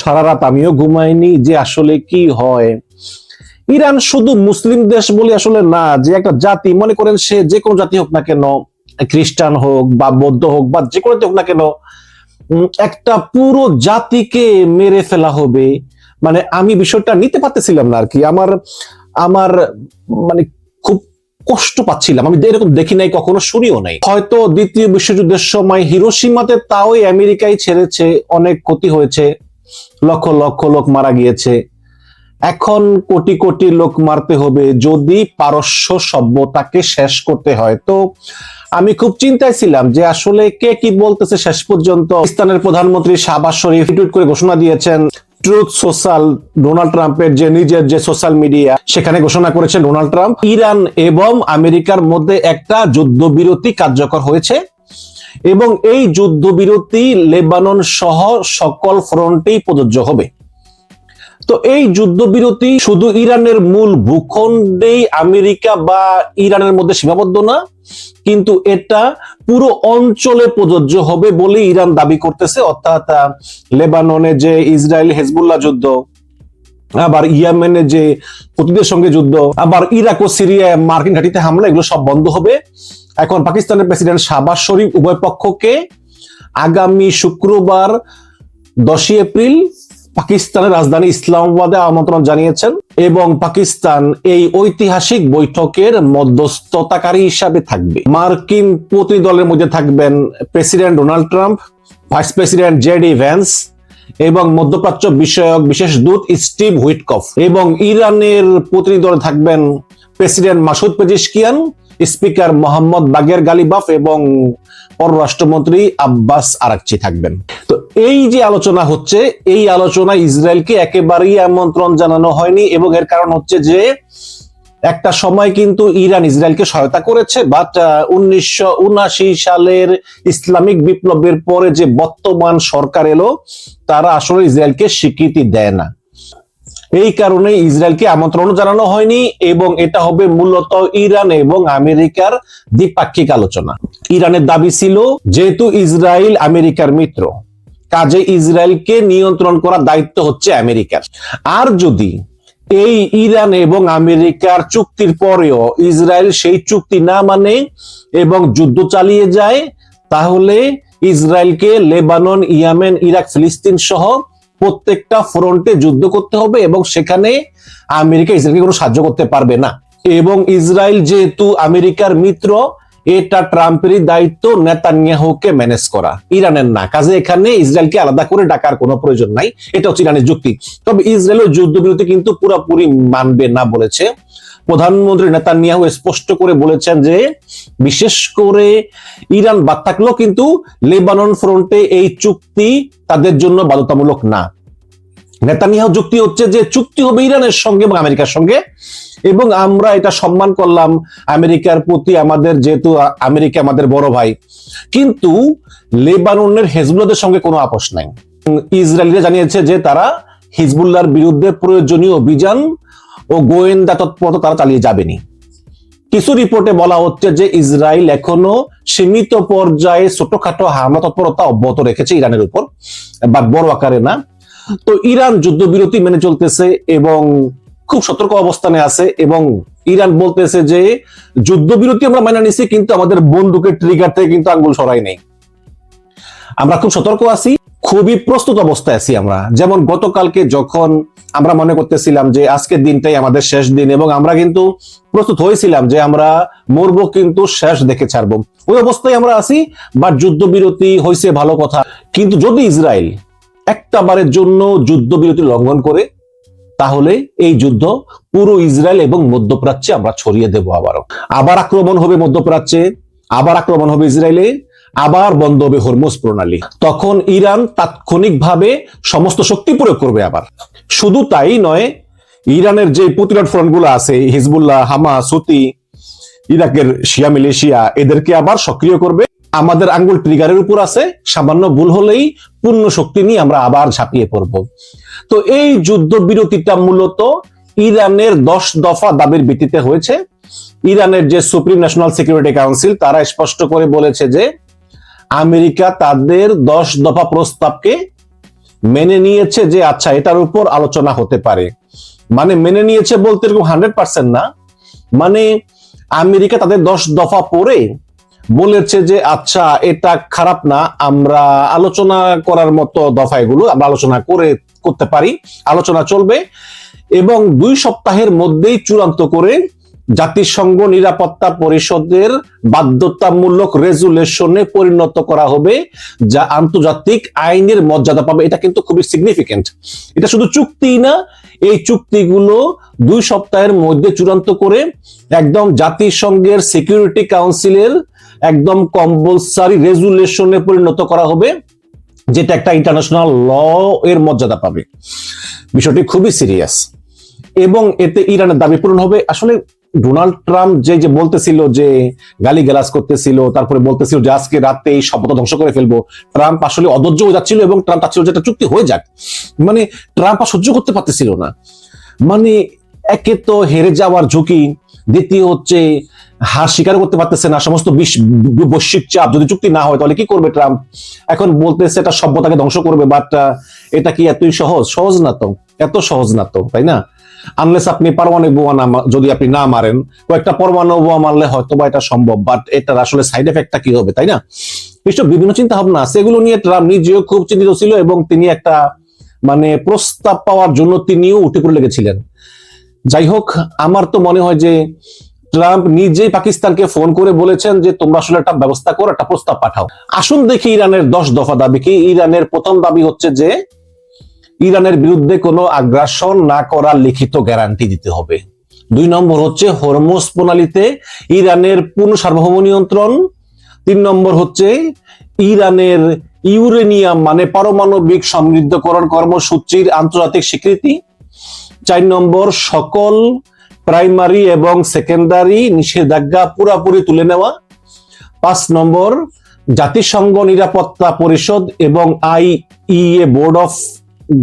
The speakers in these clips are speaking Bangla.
সারা রাত আমিও ঘুমাইনি যে আসলে কি হয়। ইরান শুধু মুসলিম দেশ বলে আসলে না, যে একটা জাতি, মনে করেন সে যে কোনো জাতি হোক না কেন, খ্রিস্টান হোক বা বৌদ্ধ হোক বা যে কোনো হোক না কেন, একটা পুরো জাতিকে মেরে ফেলা হবে। মানে আমি বিষয়টা নিতে পারতেছিলাম না আর কি। আমার আমার মানে খুব কষ্ট পাচ্ছিলাম। আমি এরকম দেখি নাই, কখনো শুনিও নাই। হয়তো দ্বিতীয় বিশ্বযুদ্ধের সময় হিরোশিমাতে তাও আমেরিকাই ছেড়েছে, অনেক ক্ষতি হয়েছে, লক্ষ লক্ষ লোক মারা গিয়েছে। এখন কোটি কোটি লোক মারতে হবে যদি পারস্য সভ্যতাকে শেষ করতে হয়। তো আমি খুব চিন্তায় ছিলাম যে আসলে কে কি বলতেছে। শেষ পর্যন্ত পাকিস্তানের প্রধানমন্ত্রী শাহবাজ শরীফ টুইট করে ঘোষণা দিয়েছেন, ট্রুথ সোশ্যাল, ডোনাল্ড ট্রাম্পের যে নিজের যে সোশ্যাল মিডিয়া, সেখানে ঘোষণা করেছেন ডোনাল্ড ট্রাম্প, ইরান এবং আমেরিকার মধ্যে একটা যুদ্ধবিরতি কার্যকর হয়েছে এবং এই যুদ্ধবিরতি লেবানন সহ সকল ফ্রন্টেই প্রযোজ্য হবে। তো এই যুদ্ধবিরতি শুধু ইরানের মূল ভূখণ্ডেই আমেরিকা বা ইরানের মধ্যে সীমাবদ্ধ না, কিন্তু এটা পুরো অঞ্চলে প্রযোজ্য হবে বলে ইরান দাবি করতেছে। অর্থাৎ লেবাননে যে ইসরায়েল হেজবুল্লাহ যুদ্ধ, আবার ইয়েমেনে যে হুতিদের সঙ্গে যুদ্ধ, আবার ইরাক ও সিরিয়ায় মার্কিন ঘাঁটিতে হামলা, এগুলো সব বন্ধ হবে। এখন পাকিস্তানের প্রেসিডেন্ট শাহবাজ শরীফ উভয় পক্ষকে আগামী শুক্রবার 10 এপ্রিল পাকিস্তানের রাজধানী ইসলামাবাদে আমন্ত্রণ জানিয়েছেন এবং পাকিস্তান এই ঐতিহাসিক বৈঠকের মধ্যস্থতাকারী হিসাবে থাকবে। মার্কিন প্রতিনিধি দলের মধ্যে থাকবেন president Donald Trump, vice president JD Vance এবং মধ্যপ্রাচ্য বিষয়ক বিশেষ দূত স্টিভ হুইটকফ, এবং ইরানের প্রতিনিধি দলে থাকবেন president Masoud Pezeshkian, speaker Mohammad বাগের গালিবাফ এবং পররাষ্ট্রমন্ত্রী আব্বাস আরাকচি থাকবেন। তো এই যে আলোচনা হচ্ছে, এই আলোচনা ইসরায়েলকে একেবারেই আমন্ত্রণ জানানো হয়নি এবং এর কারণ হচ্ছে যে একটা সময় কিন্তু ইরান ইসরায়েলকে সহায়তা করেছে, বাট 1979 সালের ইসলামিক বিপ্লবের পরে যে বর্তমান সরকার এলো, তারা আসলে ইসরায়েলকে স্বীকৃতি দেয় না। এই কারণে ইসরায়েলকে আমন্ত্রণ জানানো হয়নি এবং এটা হবে মূলত ইরান এবং আমেরিকার দ্বিপাক্ষিক আলোচনা। ইরানের দাবি ছিল, যেহেতু ইসরায়েল আমেরিকার মিত্র, কাজে ইসরায়েলকে নিয়ন্ত্রণ করার দায়িত্ব হচ্ছে আমেরিকার। আর যদি এই ইরান এবং আমেরিকার চুক্তির পরেও ইসরায়েল সেই চুক্তি না মানে এবং যুদ্ধ চালিয়ে যায়, তাহলে ইসরায়েলকে লেবানন, ইয়েমেন, ইরাক, ফিলিস্তিন সহ প্রত্যেকটা ফ্রন্টে যুদ্ধ করতে হবে এবং সেখানে আমেরিকা ইসরায়েলকে কোনো সাহায্য করতে পারবে না। এবং ইসরায়েল যেহেতু আমেরিকার মিত্র, এটা ট্রাম্পেরই দায়িত্ব নেতানিয়াহুকে ম্যানেজ করা, ইরানের না। কাজে এখানে ইসরায়েলকে আলাদা করে ডাকার কোনো প্রয়োজন নাই। এটা হচ্ছে ইরানের যুক্তি। তবে ইসরায়েলের যুদ্ধবিরতি কিন্তু পুরোপুরি মানবে না বলেছে। প্রধানমন্ত্রী নেতানিয়াহু স্পষ্ট করে বলেছেন যে বিশেষ করে ইরান বাদ থাকলেও কিন্তু লেবানন ফ্রন্টে এই চুক্তি তাদের জন্য বাধ্যতামূলক না। নেতানিয়াহু যুক্তি হচ্ছে যে চুক্তি হবে ইরানের সঙ্গে এবং আমেরিকার সঙ্গে, এবং আমরা এটা সম্মান করলাম আমেরিকার প্রতি, আমাদের যেহেতু আমেরিকা আমাদের বড় ভাই, কিন্তু লেবাননের হেজবুল্লাহদের সঙ্গে কোনো আপোষ নাই। ইসরায়েলিরা জানিয়েছে যে তারা হিজবুল্লাহর বিরুদ্ধে প্রয়োজনীয় অভিযান ও গোয়েন্দা তৎপরতা তারা চালিয়ে যাবেনি। কিছু রিপোর্টে বলা হচ্ছে যে ইসরায়েল এখনো সীমিত পর্যায়ে ছোটখাটো হামলা তৎপরতা অব্যাহত রেখেছে ইরানের উপর, বা বড় আকারে না। তো ইরান যুদ্ধবিরতি মেনে চলতেছে এবং খুব সতর্ক অবস্থানে আছে, এবং ইরান বলতেছে যে যুদ্ধবিরতি আমরা মেনে নিছি, কিন্তু আমাদের বন্দুকের ট্রিগার থেকে কিন্তু আঙ্গুল সরাই নেই। আমরা খুব সতর্ক আছি, খুবই প্রস্তুত অবস্থায় আছি আমরা। যেমন গতকালকে যখন আমরা মনে করতেছিলাম যে আজকের দিনটাই আমাদের শেষ দিন, এবং আমরা কিন্তু প্রস্তুত হয়েছিলাম যে আমরা মরবো কিন্তু শেষ দেখে ছাড়বো, ওই অবস্থায় আমরা আছি। বাট যুদ্ধবিরতি হয়েছে ভালো কথা, কিন্তু যদি ইসরায়েল একটা বারের জন্য যুদ্ধবিরতি লঙ্ঘন করে, তাহলে এই যুদ্ধ পুরো ইসরায়েল এবং মধ্যপ্রাচ্যে আমরা ছড়িয়ে দেব। আবার আক্রমণ হবে মধ্যপ্রাচ্যে, আবার আক্রমণ হবে ইসরায়েলে, আবার বন্ধ হবে হরমুজ প্রণালী। তখন ইরান তাৎক্ষণিকভাবে সমস্ত শক্তি প্রয়োগ করবে। আবার শুধু তাই নয়, ইরানের যে প্রতিরোধ ফ্রন্টগুলো আছে, হিজবুল্লাহ, হামাস, হুতি, ইরাকের শিয়া মিলিশিয়া, এদেরকে আবার সক্রিয় করবে। আমাদের আঙ্গুল ট্রিগারের উপর আছে, সামান্য ভুল হলেই পূর্ণ শক্তি নিয়ে আমরা আবার ঝাঁপিয়ে পড়ব। তো এই যুদ্ধবিরতিটা মূলত ইরানের 10 দফা দাবির ভিত্তিতে হয়েছে। ইরানের যে সুপ্রিম ন্যাশনাল সিকিউরিটি কাউন্সিল, তারা স্পষ্ট করে বলেছে যে আমেরিকা তাদের 10 দফা প্রস্তাবকে মেনে নিয়েছে যে আচ্ছা এটার উপর আলোচনা হতে পারে। মানে মেনে নিয়েছে বলতে এরকম 100% না, মানে আমেরিকা তাদের 10 দফা পরে বলেছে যে আচ্ছা এটা খারাপ না, আমরা আলোচনা করার মতো দফা এগুলো আমরা আলোচনা করতে পারি, আলোচনা চলবে, এবং 2 সপ্তাহের মধ্যেই চূড়ান্ত করে জাতিসংঘ নিরাপত্তা পরিষদের বাধ্যতামূলক রেজুলেশনে পরিণত করা হবে, যা আন্তর্জাতিক আইনের মর্যাদা পাবে। এটা কিন্তু খুবই সিগনিফিকেন্ট। এটা শুধু চুক্তি না, এই চুক্তিগুলো 2 সপ্তাহের মধ্যে চূড়ান্ত করে একদম জাতিসংঘের সিকিউরিটি কাউন্সিলের একদম কম্পালসারি রেজুলেশনে পরিণত করা হবে, যেটা একটা ইন্টারন্যাশনাল ল এর মর্যাদা পাবে। বিষয়টি খুবই সিরিয়াস, এবং এতে ইরানের দাবি পূরণ হবে। আসলে ডোনাল্ড ট্রাম্প যে বলতেছিল, যে গালিগালাজ করতেছিল, তারপরে বলতেছিল যে আজকে রাতে এই শব্দ ধ্বংস করে ফেলবো, ট্রাম্প আসলে অধৈর্য হয়ে যাচ্ছিল এবং ট্রাম্প চাচ্ছিল যে একটা চুক্তি হয়ে যাক। মানে ট্রাম্প আর সহ্য করতে পারতেছিল না। মানে একে তো হেরে যাওয়ার ঝুঁকি, দ্বিতীয় হচ্ছে হার স্বীকার করতে পারতেছে না, সমস্ত বৈশ্বিক চাপ, যদি চুক্তি না হয় তাহলে কি করবে ট্রাম্প। এখন বলতেছে এটা সভ্যতাকে ধ্বংস করবে, বাট এটা কি এতই সহজ না তো, এত সহজ না তো, তাই না? আনলেস আপনি পারমাণবিক বোমা যদি আপনি না মারেন, কয়েকটা পরমাণু বোমা মারলে হয়তো বা এটা সম্ভব, বাট এটার আসলে সাইড এফেক্টটা কি হবে, তাই না? এসব বিভিন্ন চিন্তা ভাবনা আছে, এগুলো নিয়ে ট্রাম্প নিজেও খুব চিন্তিত ছিল, এবং তিনি একটা মানে প্রস্তাব পাওয়ার জন্য তিনিও উঠে পড়ে লেগেছিলেন। যাই হোক, আমার তো মনে হয় যে ট্রাম্প নিজেই পাকিস্তানকে ফোন করে বলেছেন যে তোমরা আসলে একটা ব্যবস্থা করো, একটা প্রস্তাব পাঠাও। আসুন দেখি ইরানের 10 দফা দাবি কি। ইরানের প্রথম দাবি হচ্ছে যে ইরানের বিরুদ্ধে কোনো আগ্রাসন না করার লিখিত গ্যারান্টি দিতে হবে। 2 নম্বর হচ্ছে হরমুজ প্রণালীতে ইরানের পূর্ণ সার্বভৌম নিয়ন্ত্রণ। 3 নম্বর হচ্ছে ইরানের ইউরেনিয়াম মানে পারমাণবিক সমৃদ্ধকরণ কর্মসূচির আন্তর্জাতিক স্বীকৃতি। 4 নম্বর সকল প্রাইমারি এবং সেকেন্ডারি নিষেধাজ্ঞা পুরোপুরি তুলে নেওয়া। 5 নম্বর জাতিসংঘ নিরাপত্তা পরিষদ এবং আইইএ বোর্ড অফ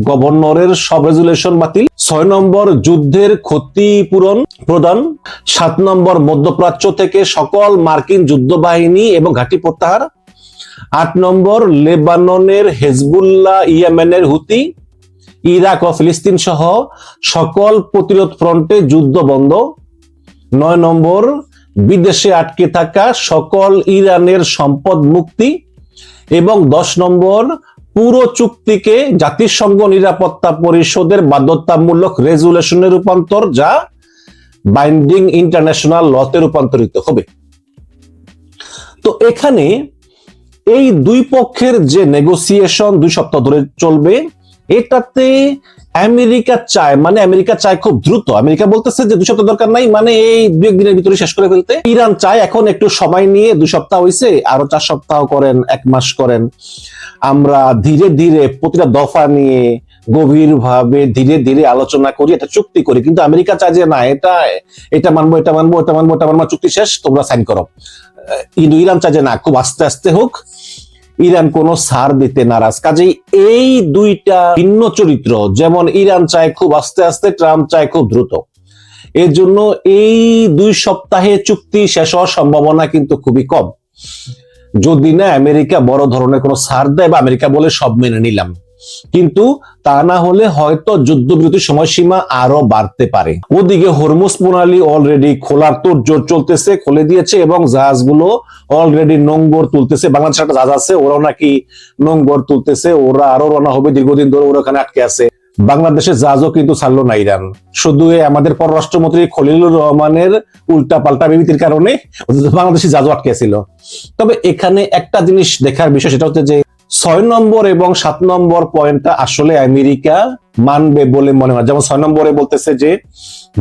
গভর্নরের সব রেজুলেশন বাতিল। 6 নম্বর যুদ্ধের ক্ষতিপূরণ প্রদান। 7 নম্বর মধ্যপ্রাচ্য থেকে সকল মার্কিন যুদ্ধ বাহিনী এবং ঘাঁটি প্রত্যাহার। 8 নম্বর লেবাননের হেজবুল্লাহ, ইয়েমেনের হুতি, ইরাক ও ফিলিস্তিন সহ সকল প্রতিরোধ ফ্রন্টে যুদ্ধ বন্ধ। 9 নম্বর বিদেশে আটকে থাকা সকল ইরানের সম্পদ মুক্তি। এবং 10 নম্বর পুরো চুক্তিকে জাতিসংঘ নিরাপত্তা পরিষদের বাধ্যতামূলক রেজুলেশনে রূপান্তর, যা বাইন্ডিং ইন্টারন্যাশনাল লতে রূপান্তরিত হবে। তো এখানে এই 2 পক্ষের যে নেগোসিয়েশন 2 সপ্তাহ ধরে চলবে, এটাতে আমেরিকা চায় খুব দ্রুত। আমেরিকা বলতেছে যে 2 সপ্তাহ দরকার নাই, মানে এই 2-1 দিনের ভিতরে শেষ করে ফেলতে। ইরান চায় এখন একটু সময় নিয়ে, 2 সপ্তাহ হয়েছে, আরো 4 সপ্তাহ করেন, 1 মাস করেন, আমরা ধীরে ধীরে প্রতিটা দফা নিয়ে গভীরভাবে ধীরে ধীরে আলোচনা করি, এটা চুক্তি করি। কিন্তু আমেরিকা চায় যে না, এটা মানবো, এটা মানবো, এটা মানবো, এটা মানবো, চুক্তি শেষ, তোমরা সাইন করো। কিন্তু ইরান চায় যে না, খুব আস্তে আস্তে হোক। ইরান কোনো ছাড় দিতে নারাজ। কাজেই এই 2টা ভিন্ন চরিত্র, যেমন ইরান চায় খুব আস্তে আস্তে, ট্রাম্প চায় খুব দ্রুত। এর জন্য এই 2 সপ্তাহে চুক্তি শেষ হওয়ার সম্ভাবনা কিন্তু খুবই কম, যদি না আমেরিকা বড় ধরনের কোনো ছাড় দেয় বা আমেরিকা বলে সব মেনে নিলাম। কিন্তু তা না হলে হয়তো যুদ্ধবিরতির সময়সীমা আরো বাড়তে পারে। ওদিকে হরমুজ প্রণালী অলরেডি খোলার তোড়জোড় চলতেছে, খুলে দিয়েছে, এবং জাহাজগুলো অলরেডি নোঙ্গর তুলতেছে। বাংলাদেশের একটা জাহাজ আছে, ওরাও নাকি নোঙ্গর তুলতেছে, ওরা আরো রওনা হবে। দীর্ঘদিন ধরে ওরা ওখানে আটকে আছে। বাংলাদেশের জাহাজও কিন্তু ছাড়লো না ইরান, শুধু আমাদের পররাষ্ট্রমন্ত্রী খলিলুর রহমানের উল্টা পাল্টা বিবৃতির কারণে বাংলাদেশের জাহাজও আটকে ছিল। তবে এখানে একটা জিনিস দেখার বিষয়, সেটা হচ্ছে যে 6 নম্বর এবং 7 নম্বর পয়েন্টটা আসলে আমেরিকা মানবে বলে মনে হয়। যেমন 6 নম্বরে বলতেছে যে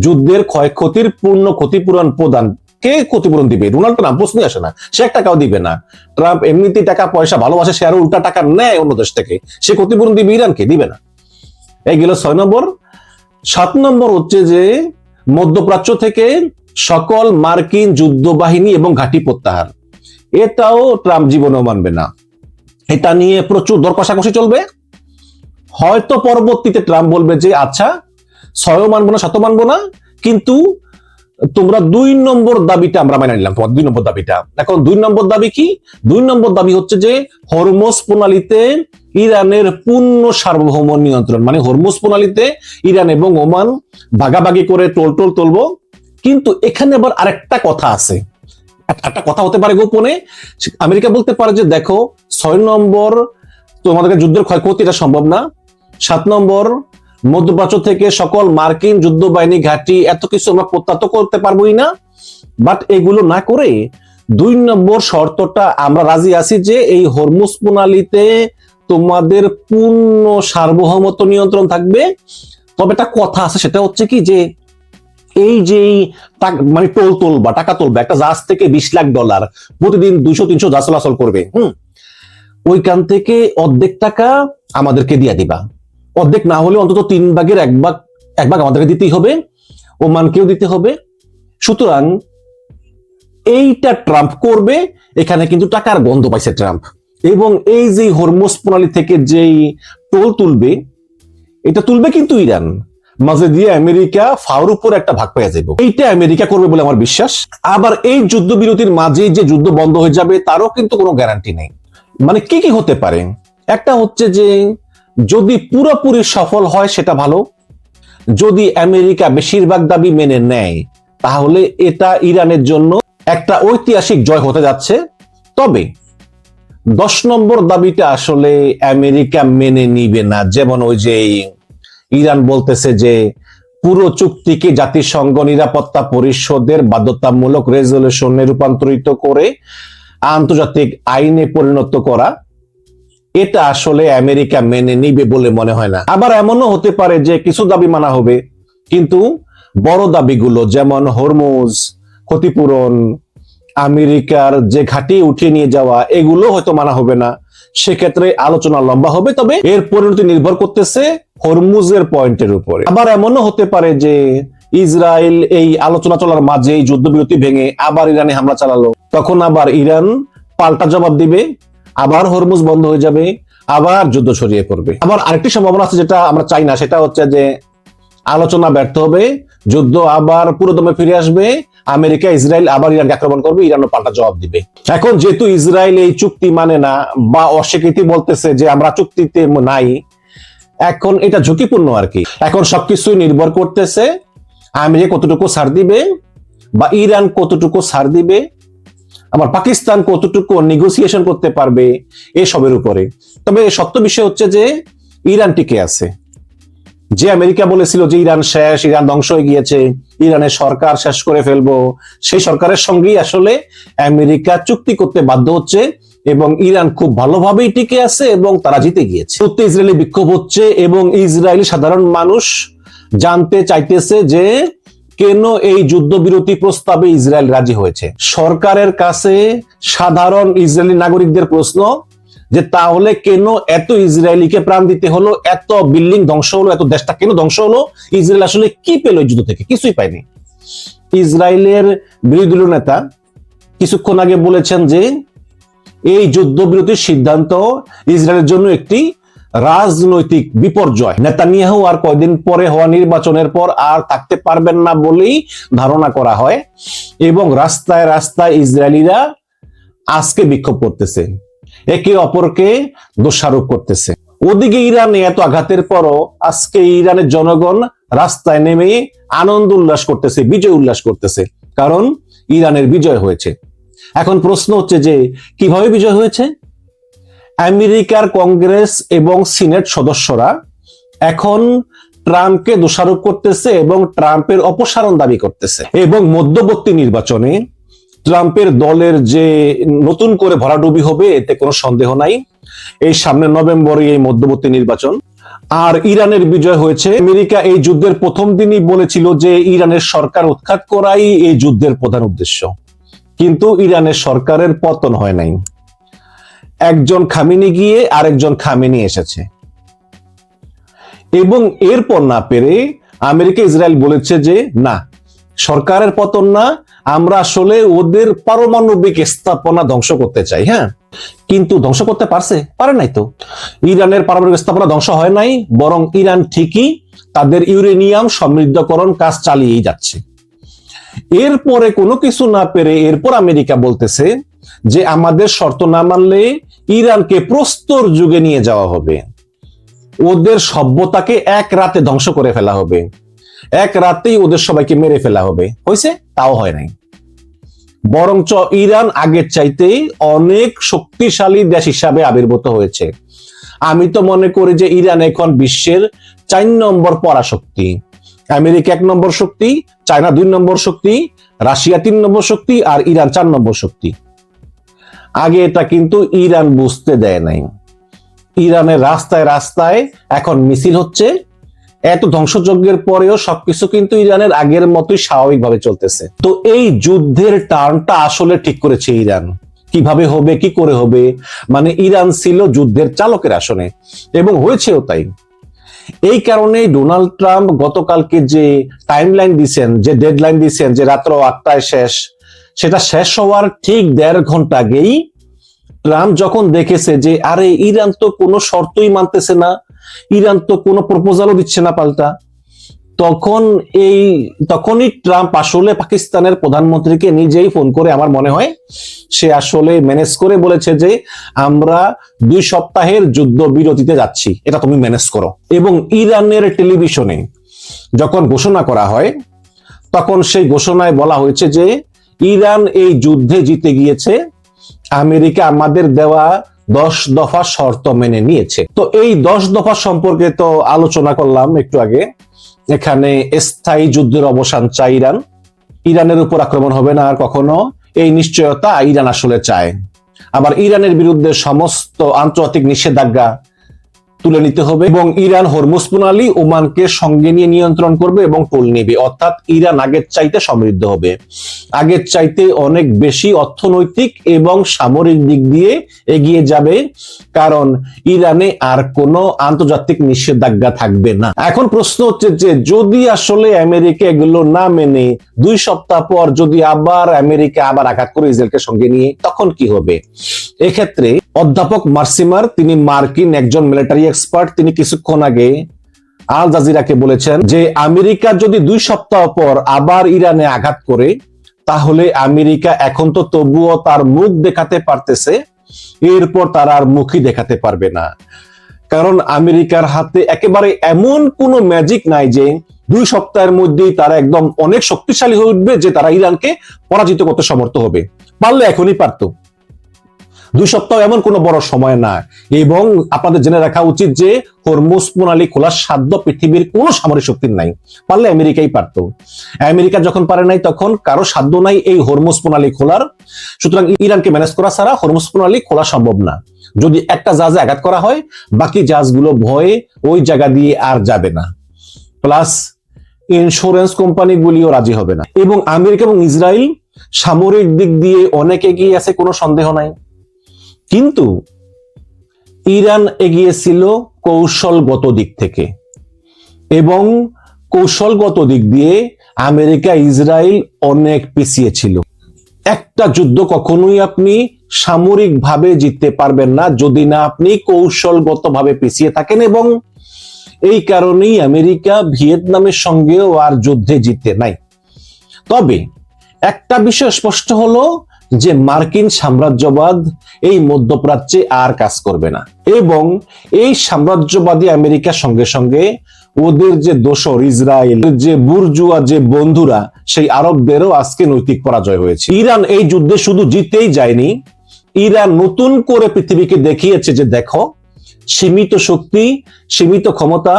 যুদ্ধের ক্ষয়ক্ষতির পূর্ণ ক্ষতিপূরণ প্রদান। কে ক্ষতিপূরণ দিবে? ডোনাল্ড ট্রাম্প, প্রশ্নই আসে না। সে 1 টাকাও দিবে না। ট্রাম্প এমনিতেই টাকা পয়সা ভালোবাসে, সে আরো উল্টা টাকা নেয় অন্য দেশ থেকে। সে ক্ষতিপূরণ দিবে ইরানকে? দিবে না। এই গেল 6 নম্বর। 7 নম্বর হচ্ছে যে মধ্যপ্রাচ্য থেকে সকল মার্কিন যুদ্ধ বাহিনী এবং ঘাঁটি প্রত্যাহার। এটাও ট্রাম্প জীবনেও মানবে না। এটা নিয়ে প্রচুর দর কষাকষি চলবে। হয়তো পরবর্তীতে ট্রাম্প বলবে যে আচ্ছা 6ও মানবো না, 7ও মানবো না, কিন্তু তোমরা 2 নম্বর দাবিটা আমরা মেনে নিলাম, তোমার 2 নম্বর দাবিটা। এখন 2 নম্বর দাবি কি? 2 নম্বর দাবি হচ্ছে যে হরমুজ প্রণালীতে ইরানের পূর্ণ সার্বভৌম নিয়ন্ত্রণ, মানে হরমুজ প্রণালীতে ইরান এবং ওমান ভাগাভাগি করে টোল তুলবো। কিন্তু এখানে আবার আরেকটা কথা আছে, একটা কথা হতে পারে গোপনে। আমেরিকা বলতে পারে যে দেখো 6 নম্বর তোমাদেরকে যুদ্ধের ক্ষয়ক্ষতি এটা সম্ভব না, 7 নম্বর মধ্যপ্রাচ্য থেকে সকল মার্কিন যুদ্ধ বাহিনী ঘাঁটি এত কিছু আমরা প্রত্যাখ্যাত করতে পারবোই না, বাট এগুলো না করে 2 নম্বর শর্তটা আমরা রাজি আছি যে এই হরমুজ প্রণালীতে তোমাদের পূর্ণ সার্বভৌমত্ব নিয়ন্ত্রণ থাকবে। তবে একটা কথা আছে, সেটা হচ্ছে কি যে এই যে মানে টোল তুলবা, টাকা তুলবা, একটা জাহাজ থেকে $20 লাখ প্রতিদিন 200-300 জাহাজ চলাচল করবে, ওইখান থেকে অর্ধেক টাকা আমাদেরকে দিয়ে দিবা, অর্ধেক না হলে অন্তত 3 ভাগের 1 ভাগ আমাদেরকে দিতেই হবে, ওমানকেও দিতে হবে। সুতরাং এইটা ট্রাম্প করবে, এখানে কিন্তু টাকার গন্ধ পাইছে ট্রাম্প। এবং এই যে হরমুজ প্রণালী থেকে যেই টোল তুলবে, এটা তুলবে কিন্তু ইরান, মাঝে দিয়ে আমেরিকা ফাওর উপর একটা ভাগ পেয়ে যাবে। এইটা আমেরিকা করবে বলে আমার বিশ্বাস। আবার এই যুদ্ধবিরতির মাঝে যে যুদ্ধ বন্ধ হয়ে যাবে তারও কিন্তু কোনো গ্যারান্টি নেই। মানে কি কি হতে পারে, একটা হচ্ছে যে যদি পুরোপুরি সফল হয় সেটা ভালো, যদি আমেরিকা বেশিরভাগ দাবি মেনে নেয় তাহলে এটা ইরানের জন্য একটা ঐতিহাসিক জয় হতে যাচ্ছে। তবে 10 নম্বর দাবিটা আসলে আমেরিকা মেনে নিবে না। যেমন ওই যে ইরান বলতেছে যে পুরো চুক্তিকে জাতিসংঘ নিরাপত্তা পরিষদের বাধ্যতামূলক রেজলিউশনে রূপান্তরিত করে আন্তর্জাতিক আইনে পরিণত করা, এটা আসলে আমেরিকা মেনে নিবে বলে মনে হয় না। আবার এমনও হতে পারে যে কিছু দাবি মানা হবে, কিন্তু বড় দাবিগুলো যেমন হরমুজ, ক্ষতিপূরণ, আমেরিকার যে ঘাঁটি উঠিয়ে নিয়ে যাওয়া, এগুলো হয়তো মানা হবে না। সেক্ষেত্রে আলোচনা লম্বা হবে, তবে এর পরিণতি নির্ভর করতেছে হরমুজের পয়েন্টের উপরে। আবার এমনও হতে পারে যে ইসরায়েল এই আলোচনা চলার মাঝে যুদ্ধবিরতি ভেঙে আবার ইরানে হামলা চালালো, তখন আবার ইরান পাল্টা জবাব দিবে, আবার হরমুজ বন্ধ হয়ে যাবে, আবার যুদ্ধ ছড়িয়ে পড়বে। আবার আরেকটি সম্ভাবনা আছে যেটা আমরা চাই না, সেটা হচ্ছে যে আলোচনা ব্যর্থ হবে, যুদ্ধ আবার পুরোদমে ফিরে আসবে, আমেরিকা ইসরায়েল আবার ইরানকে আক্রমণ করবে, ইরানও পাল্টা জবাব দিবে। এখন যেহেতু ইসরায়েল এই চুক্তি মানে না বা অস্বীকৃতি বলতেছে যে আমরা চুক্তিতে নাই, এখন এটা ঝুঁকিপূর্ণ আর কি। এখন সবকিছুই নির্ভর করতেছে আমেরিকা কতটুকু ছাড় দিবে বা ইরান কতটুকু ছাড় দিবে, আবার পাকিস্তান কতটুকু নেগোসিয়েশন করতে পারবে এসবের উপরে। তবে সত্য বিষয় হচ্ছে যে ইরান টিকে আছে। যে আমেরিকা বলেছিল যে ইরান শেষ, ইরান ধ্বংস হয়ে গিয়েছে, ইরানের সরকার শেষ করে ফেলবো, সেই সরকারের সঙ্গেই আসলে আমেরিকা চুক্তি করতে বাধ্য হচ্ছে এবং ইরান খুব ভালোভাবেই টিকে আছে এবং তারা জিতে গিয়েছে। সত্যি ইসরায়েলি বিক্ষোভ হচ্ছে এবং ইসরায়েলি সাধারণ মানুষ জানতে চাইতেছে যে কেন এই যুদ্ধবিরতি প্রস্তাবে ইসরায়েল রাজি হয়েছে। সরকারের কাছে সাধারণ ইসরায়েলি নাগরিকদের প্রশ্ন যে তাহলে কেন এত ইসরায়েলিকে প্রাণ দিতে হলো, এত বিল্ডিং ধ্বংস হলো, এত দেশটা কেন ধ্বংস হলো, ইসরায়েল আসলে কি পেল এই যুদ্ধ থেকে? কিছুই পায়নি। ইসরায়েলের বিরোধী দলীয় নেতা কিছুক্ষণ আগে বলেছেন যে এই যুদ্ধবিরতির সিদ্ধান্ত ইসরায়েলের জন্য একটি রাজনৈতিক বিপর্যয়। নেতানিয়াহু আর কয়দিন পরে হওয়া নির্বাচনের পর আর থাকতে পারবেন না বলেই ধারণা করা হয় এবং রাস্তায় রাস্তায় ইসরায়েলিরা আজকে বিক্ষোভ করতেছে, একে অপরকে দোষারোপ করতেছে। ওদিকে ইরানে এত আঘাতের পরও আজকে ইরানের জনগণ রাস্তায় নেমে আনন্দ উল্লাস করতেছে, বিজয় উল্লাস করতেছে, কারণ ইরানের বিজয় হয়েছে। এখন প্রশ্ন হচ্ছে যে কিভাবে বিজয় হয়েছে? আমেরিকার কংগ্রেস এবং সিনেট সদস্যরা এখন ট্রাম্পকে দোষারোপ করতেছে এবং ট্রাম্পের অপসারণ দাবি করতেছে এবং মধ্যবর্তী নির্বাচনে ট্রাম্পের দলের যে নতুন করে ভরাডুবি হবে এতে কোনো সন্দেহ নাই। এই সামনে নভেম্বরে এই মধ্যবর্তী নির্বাচন। আর ইরানের বিজয় হয়েছে। আমেরিকা এই যুদ্ধের প্রথম দিনই বলেছিল যে ইরানের সরকার উৎখাত করাই এই যুদ্ধের প্রধান উদ্দেশ্য, কিন্তু ইরানের সরকারের পতন হয় নাই। একজন খামেনি গিয়ে আরেকজন খামেনি এসেছে এবং এরপর না পেরে আমেরিকা ইসরায়েল বলেছে যে না, সরকারের পতন না, আমরা আসলে ওদের পারমাণবিক স্থাপনা ধ্বংস করতে চাই। হ্যাঁ, কিন্তু ধ্বংস করতে পারে নাই তো। ইরানের পারমাণবিক স্থাপনা ধ্বংস হয় নাই, বরং ইরান ঠিকই তাদের ইউরেনিয়াম সমৃদ্ধকরণ কাজ চালিয়েই যাচ্ছে। এরপরে কোনো কিছু না পেরে এরপর আমেরিকা বলতেছে যে আমাদের শর্ত না মানলে ইরানকে প্রস্তর যুগে নিয়ে যাওয়া হবে, ওদের সভ্যতাকে এক রাতে ধ্বংস করে ফেলা হবে, এক রাতেই ওদের সবাইকে মেরে ফেলা হবে। হয়েছে? তাও হয় নাই। বরঞ্চ ইরান আগের চাইতে অনেক শক্তিশালী দেশ হিসাবে আবির্ভূত হয়েছে। আমি তো মনে করি যে ইরান এখন বিশ্বের 4 নম্বর পরাশক্তি। আমেরিকা 1 নম্বর শক্তি, চায়না 2 নম্বর শক্তি, রাশিয়া 3 নম্বর শক্তি, আর ইরান 4 নম্বর শক্তি। আগে এটা কিন্তু ইরান বুঝতে দেয় নাই। ইরানের রাস্তায় রাস্তায় এখন মিছিল হচ্ছে, এত ধ্বংসযজ্ঞের পরেও সবকিছু কিন্তু ইরানের আগের মতোই স্বাভাবিকভাবে চলতেছে। তো এই যুদ্ধের টার্নটা আসলে ঠিক করেছে ইরান। কিভাবে হবে, কি করে হবে, মানে ইরান ছিল যুদ্ধের চালকের আসনে এবং হয়েছেও তাই। এই কারণে ডোনাল্ড ট্রাম্প গতকালকে যে টাইমলাইন দিচ্ছেন, যে ডেডলাইন দিচ্ছেন যে রাত্র 8টায় শেষ, সেটা শেষ হওয়ার ঠিক 1.5 ঘন্টা আগেই ট্রাম্প যখন দেখেছে যে আরে ইরান তো কোনো শর্তই মানতেছে না, ইরান তো কোনো প্রপোজালও দিচ্ছে না পাল্টা, তখনই ট্রাম্প আসলে পাকিস্তানের প্রধানমন্ত্রীকে নিজেই ফোন করে, আমার মনে হয় সে আসলে ম্যানেজ করে বলেছে যে আমরা 2 সপ্তাহের যুদ্ধ বিরতিতে যাচ্ছি, এটা তুমি ম্যানেজ করো। এবং ইরানের টেলিভিশনে যখন ঘোষণা করা হয়, তখন সেই ঘোষণায় বলা হয়েছে যে ইরান এই যুদ্ধে জিতে গিয়েছে, আমেরিকা আমাদের দেওয়া 10 দফা শর্ত মেনে নিয়েছে। তো এই 10 দফা সম্পর্কে তো আলোচনা করলাম একটু আগে। এখানে স্থায়ী যুদ্ধের অবসান চায় ইরান, ইরানের উপর আক্রমণ হবে না আর কখনো, এই নিশ্চয়তা ইরান আসলে চায়। আবার ইরানের বিরুদ্ধে সমস্ত আন্তর্জাতিক নিষেধাজ্ঞা তুলে নিতে হবে এবং ইরান হরমুজ প্রণালী ওমানকে সঙ্গে নিয়ে নিয়ন্ত্রণ করবে এবং টোল নেবে, অর্থাৎ ইরান আগের চাইতে সমৃদ্ধ হবে, আগের চাইতে অনেক বেশি অর্থনৈতিক এবং সামরিক দিক দিয়ে এগিয়ে যাবে, কারণ ইরানে আর কোনো আন্তর্জাতিক নিষেধাজ্ঞা থাকবে না। এখন প্রশ্ন হচ্ছে যে যদি আসলে আমেরিকা এগুলো না মেনে 2 সপ্তাহ পর যদি আমেরিকা আবার আঘাত করে ইসরায়েলকে সঙ্গে নিয়ে, তখন কি হবে? এক্ষেত্রে অধ্যাপক মার্সিমার, তিনি মার্কিন একজন মিলিটারি এক্সপার্ট, তিনি কিছুক্ষণ আগে আল জাজিরাকে বলেছেন যে আমেরিকা যদি 2 সপ্তাহ পর আবার ইরানে আঘাত করে, তাহলে আমেরিকা এখন তো তবুও তার মুখ দেখাতে পারতেছে, এরপর তার আর মুখই দেখাতে পারবে না। কারণ আমেরিকার হাতে একেবারে এমন কোনো ম্যাজিক নাই যে 2 সপ্তাহের মধ্যেই তারা একদম অনেক শক্তিশালী হয়ে উঠবে যে তারা ইরানকে পরাজিত করতে সমর্থ হবে। পারলে এখনই পারতো। 2 সপ্তাহ এমন কোনো বড় সময় না। এবং আপনাদের জেনে রাখা উচিত যে হরমুজ প্রণালী খোলার সাধ্য পৃথিবীর কোনো সামরিক শক্তির নাই। পারলে আমেরিকাই পারতো। আমেরিকা যখন পারে নাই, তখন কারো সাধ্য নাই এই হরমুজ প্রণালী খোলার। সুতরাং ইরানকে ম্যানেজ করা ছাড়া হরমুজ প্রণালী খোলা সম্ভব না। যদি একটা জাহাজে আঘাত করা হয়, বাকি জাহাজগুলো ভয়ে ওই জায়গা দিয়ে আর যাবে না। প্লাস ইন্স্যুরেন্স কোম্পানিগুলিও রাজি হবে না। এবং আমেরিকা এবং ইসরায়েল সামরিক দিক দিয়ে অনেক এগিয়ে আছে, কোনো সন্দেহ নাই। কিন্তু ইরান এগিয়েছিল কৌশলগত দিক থেকে, এবং কৌশলগত দিক দিয়ে আমেরিকা ইসরায়েল অনেক পিছিয়ে ছিল। একটা যুদ্ধ কখনোই আপনি সামরিকভাবে জিততে পারবেন না যদি না আপনি কৌশলগতভাবে পিছিয়ে থাকেন, এবং এই কারণেই আমেরিকা ভিয়েতনামের সঙ্গেও আর যুদ্ধে জিতে নাই। তবে একটা বিষয় স্পষ্ট হলো যে মার্কিন সাম্রাজ্যবাদ এই মধ্যপ্রাচ্যে আর কাজ করবে না, এবং এই সাম্রাজ্যবাদী আমেরিকার সঙ্গে সঙ্গে ওদের যে দোসর ইসরায়েল, যে বুর্জুয়া যে বন্ধুরা, সেই আরবদেরও আজকে নৈতিক পরাজয় হয়েছে। ইরান এই যুদ্ধে শুধু জিতেই যায়নি, ইরান নতুন করে পৃথিবীকে দেখিয়েছে যে দেখো, সীমিত শক্তি, সীমিত ক্ষমতা,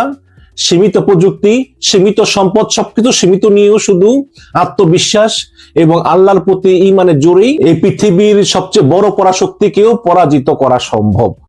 সীমিত প্রযুক্তি, সীমিত সম্পদ, সবকিছু সীমিত নিয়েও শুধু আত্মবিশ্বাস এবং আল্লাহর প্রতি ঈমানের জোরেই এই পৃথিবীর সবচেয়ে বড় পরাশক্তিকেও পরাজিত করা সম্ভব।